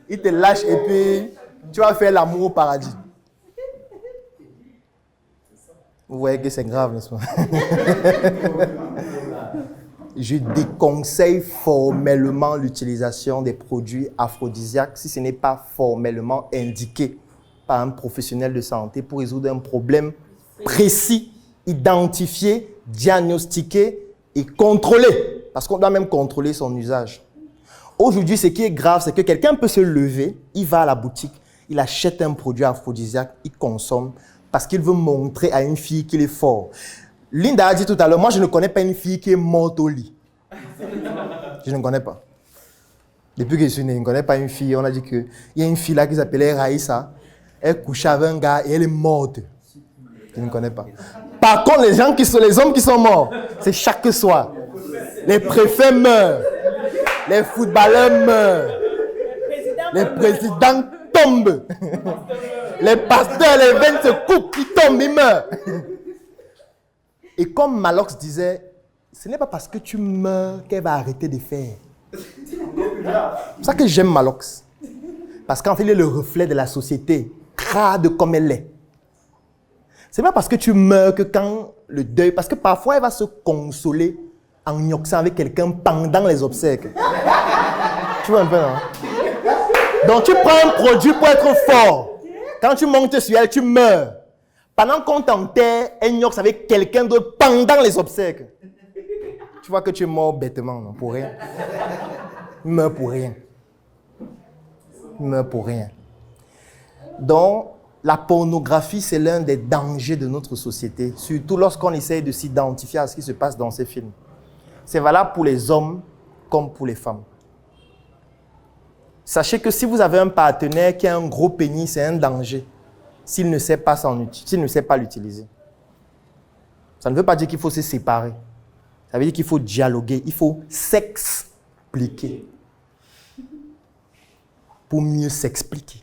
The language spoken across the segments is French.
il te lâche et puis tu vas faire l'amour au paradis. Vous voyez que c'est grave, n'est-ce pas? Je déconseille formellement l'utilisation des produits aphrodisiaques si ce n'est pas formellement indiqué par un professionnel de santé pour résoudre un problème précis, identifié, diagnostiqué et contrôlé. Parce qu'on doit même contrôler son usage. Aujourd'hui, ce qui est grave, c'est que quelqu'un peut se lever, il va à la boutique, il achète un produit aphrodisiaque, il consomme parce qu'il veut montrer à une fille qu'il est fort. Linda a dit tout à l'heure, moi je ne connais pas une fille qui est morte au lit. Je ne connais pas. Depuis que je suis né, je ne connais pas une fille. On a dit qu'il y a une fille là qui s'appelait Raïssa. Elle couchait avec un gars et elle est morte. Je ne connais pas. Par contre, les hommes qui sont morts, c'est chaque soir. Les préfets meurent. Les footballeurs meurent. Les présidents tombent. Les pasteurs, les veines se coupent, ils tombent, ils meurent. Et comme Malox disait, ce n'est pas parce que tu meurs qu'elle va arrêter de faire. C'est pour ça que j'aime Malox. Parce qu'en fait, il est le reflet de la société, crade comme elle est. Ce n'est pas parce que tu meurs que quand le deuil... Parce que parfois, elle va se consoler en gnoxant avec quelqu'un pendant les obsèques. Tu vois un peu, non? Donc, tu prends un produit pour être fort. Quand tu montes sur elle, tu meurs. Pendant qu'on t'enterre, elle gnoxe avec quelqu'un d'autre pendant les obsèques. Tu vois que tu es mort bêtement, non? Pour rien. Il meurt pour rien. Il meurt pour rien. Donc, la pornographie, c'est l'un des dangers de notre société, surtout lorsqu'on essaye de s'identifier à ce qui se passe dans ces films. C'est valable pour les hommes comme pour les femmes. Sachez que si vous avez un partenaire qui a un gros pénis, c'est un danger s'il ne sait pas l'utiliser. Ça ne veut pas dire qu'il faut se séparer. Ça veut dire qu'il faut dialoguer, il faut s'expliquer pour mieux s'expliquer.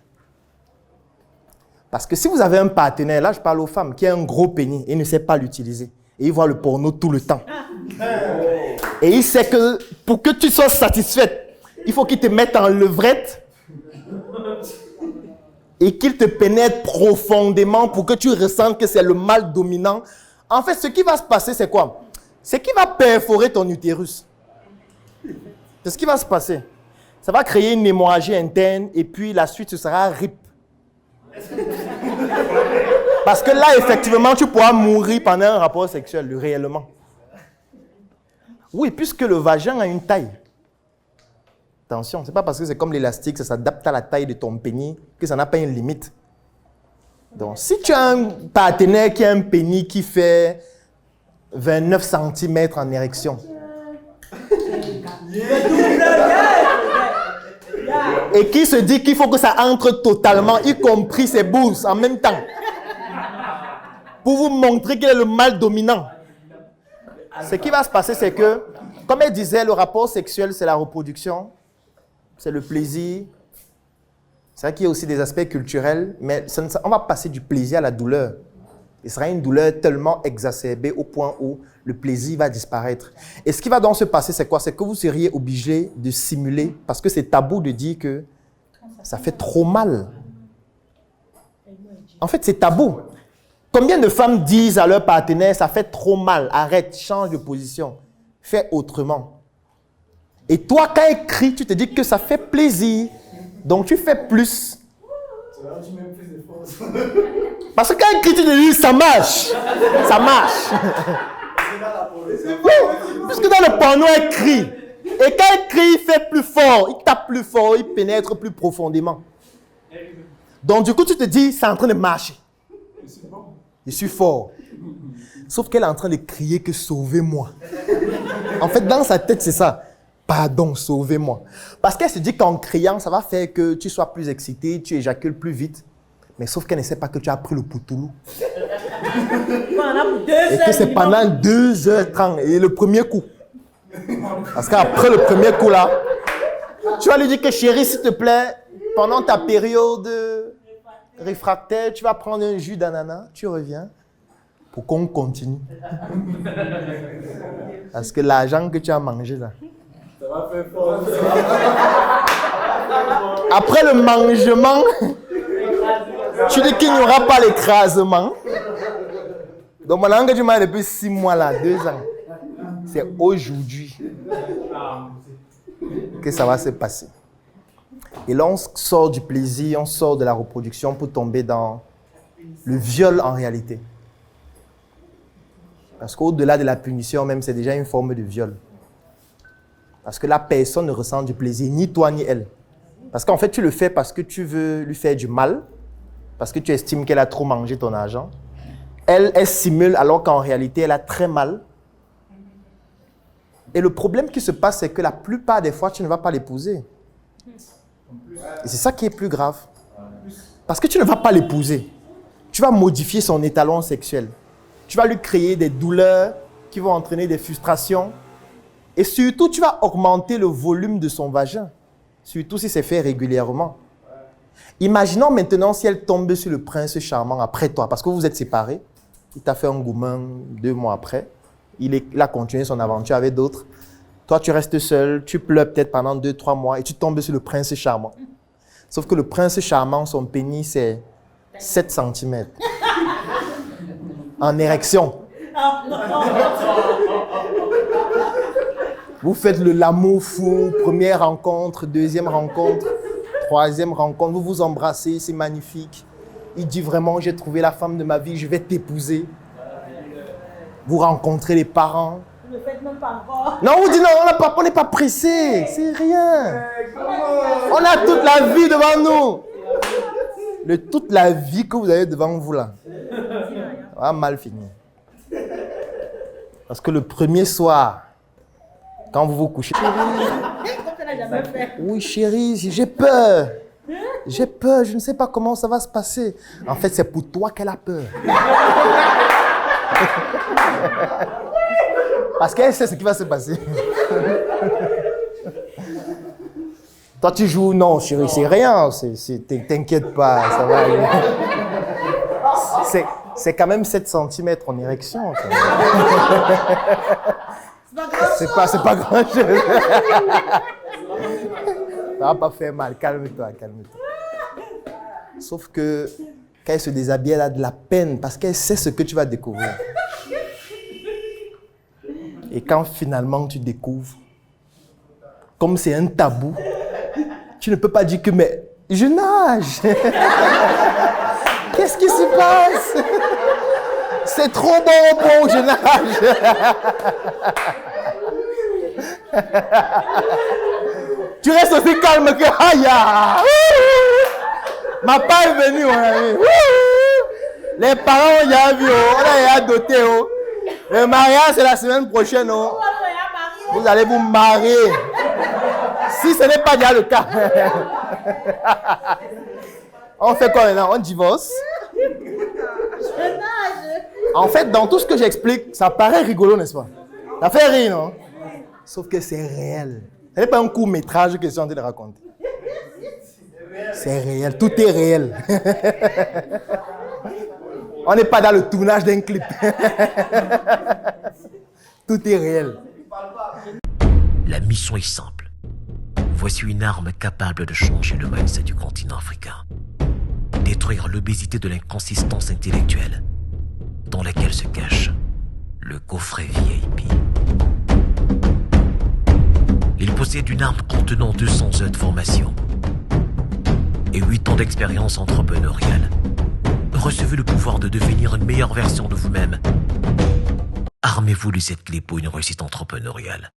Parce que si vous avez un partenaire, là je parle aux femmes, qui a un gros pénis et ne sait pas l'utiliser, et il voit le porno tout le temps, et il sait que pour que tu sois satisfaite, il faut qu'il te mette en levrette et qu'il te pénètre profondément pour que tu ressentes que c'est le mâle dominant. En fait, ce qui va se passer, c'est quoi? C'est qu'il va perforer ton utérus. C'est ce qui va se passer. Ça va créer une hémorragie interne et puis la suite, ce sera RIP. Parce que là, effectivement, tu pourras mourir pendant un rapport sexuel, réellement. Oui, puisque le vagin a une taille. Attention, ce n'est pas parce que c'est comme l'élastique, ça s'adapte à la taille de ton pénis, que ça n'a pas une limite. Donc, si tu as un partenaire qui a un pénis qui fait 29 cm en érection, et qui se dit qu'il faut que ça entre totalement, y compris ses bouses en même temps, pour vous montrer qu'il est le mâle dominant. Ce qui va se passer, c'est que, comme elle disait, le rapport sexuel, c'est la reproduction, c'est le plaisir. C'est vrai qu'il y a aussi des aspects culturels, mais on va passer du plaisir à la douleur. Il sera une douleur tellement exacerbée au point où le plaisir va disparaître. Et ce qui va donc se passer, c'est quoi? C'est que vous seriez obligé de simuler, parce que c'est tabou de dire que ça fait trop mal. En fait, c'est tabou. Combien de femmes disent à leur partenaire, ça fait trop mal, arrête, change de position, fais autrement. Et toi, quand elle crie, tu te dis que ça fait plaisir, donc tu fais plus. Parce que quand elle crie, tu te dis, ça marche. Ça marche. Oui, puisque dans le porno, elle crie. Et quand elle crie, il fait plus fort, il tape plus fort, il pénètre plus profondément. Donc du coup, tu te dis, c'est en train de marcher. Je suis fort. Sauf qu'elle est en train de crier que sauvez-moi. En fait, dans sa tête, c'est ça. Pardon, sauvez-moi. Parce qu'elle se dit qu'en criant, ça va faire que tu sois plus excité, tu éjacules plus vite. Mais sauf qu'elle ne sait pas que tu as pris le poutoulou. Et que c'est pendant 2h30 et le premier coup. Parce qu'après le premier coup là, tu vas lui dire que chérie, s'il te plaît, pendant ta période réfractaire, tu vas prendre un jus d'ananas, tu reviens pour qu'on continue. Parce que l'argent que tu as mangé là, ça va faire fort. Après le mangement, tu dis qu'il n'y aura pas l'écrasement. Donc, mon langue du mal depuis 6 mois là, 2 ans. C'est aujourd'hui que ça va se passer. Et là, on sort du plaisir, on sort de la reproduction pour tomber dans le viol en réalité. Parce qu'au-delà de la punition même, c'est déjà une forme de viol. Parce que la personne ne ressent du plaisir, ni toi ni elle. Parce qu'en fait, tu le fais parce que tu veux lui faire du mal, parce que tu estimes qu'elle a trop mangé ton argent. Elle simule alors qu'en réalité, elle a très mal. Et le problème qui se passe, c'est que la plupart des fois, tu ne vas pas l'épouser. Et c'est ça qui est plus grave. Parce que tu ne vas pas l'épouser. Tu vas modifier son étalon sexuel. Tu vas lui créer des douleurs qui vont entraîner des frustrations. Et surtout, tu vas augmenter le volume de son vagin. Surtout si c'est fait régulièrement. Imaginons maintenant si elle tombe sur le prince charmant après toi, parce que vous êtes séparés. Il t'a fait un gourmand 2 mois après. Il a continué son aventure avec d'autres. Toi, tu restes seul, tu pleures peut-être pendant 2-3 mois et tu tombes sur le prince charmant. Sauf que le prince charmant, son pénis, c'est 7 cm. En érection. Vous faites l'amour fou, première rencontre, deuxième rencontre, troisième rencontre, vous vous embrassez, c'est magnifique. Il dit vraiment, j'ai trouvé la femme de ma vie, je vais t'épouser. Vous rencontrez les parents. Vous ne le faites même pas encore. Non, on vous dit non, on n'est pas pressé, c'est rien. On a toute la vie devant nous. Toute la vie que vous avez devant vous là, va mal finir. Parce que le premier soir, quand vous vous couchez, oui chérie, j'ai peur. J'ai peur, je ne sais pas comment ça va se passer. En fait, c'est pour toi qu'elle a peur. Parce qu'elle sait ce qui va se passer. Toi, tu joues, non, chérie, c'est rien. T'inquiète pas, ça va aller. C'est quand même 7 cm en érection. C'est pas grand-chose. Ça va pas faire mal, calme-toi, calme-toi. Sauf que quand elle se déshabille, elle a de la peine parce qu'elle sait ce que tu vas découvrir. Et quand finalement tu découvres, comme c'est un tabou, tu ne peux pas dire que mais je nage. Qu'est-ce qui se passe? C'est trop bon, je nage. Tu restes aussi calme que aïe. Ma part est venue, mon ami. Les parents ont déjà vu, on a déjà doté. Le mariage, c'est la semaine prochaine. Vous allez vous marier. Si ce n'est pas déjà le cas. On fait quoi maintenant? On divorce. En fait, dans tout ce que j'explique, ça paraît rigolo, n'est-ce pas? Ça fait rire, non? Sauf que c'est réel. Ce n'est pas un court-métrage que je suis en train de raconter. C'est réel, tout est réel. On n'est pas dans le tournage d'un clip. Tout est réel. La mission est simple. Voici une arme capable de changer le mindset du continent africain. Détruire l'obésité de l'inconsistance intellectuelle dans laquelle se cache le coffret VIP. Il possède une arme contenant 200 heures de formation et 8 ans d'expérience entrepreneuriale. Recevez le pouvoir de devenir une meilleure version de vous-même. Armez-vous de cette clé pour une réussite entrepreneuriale.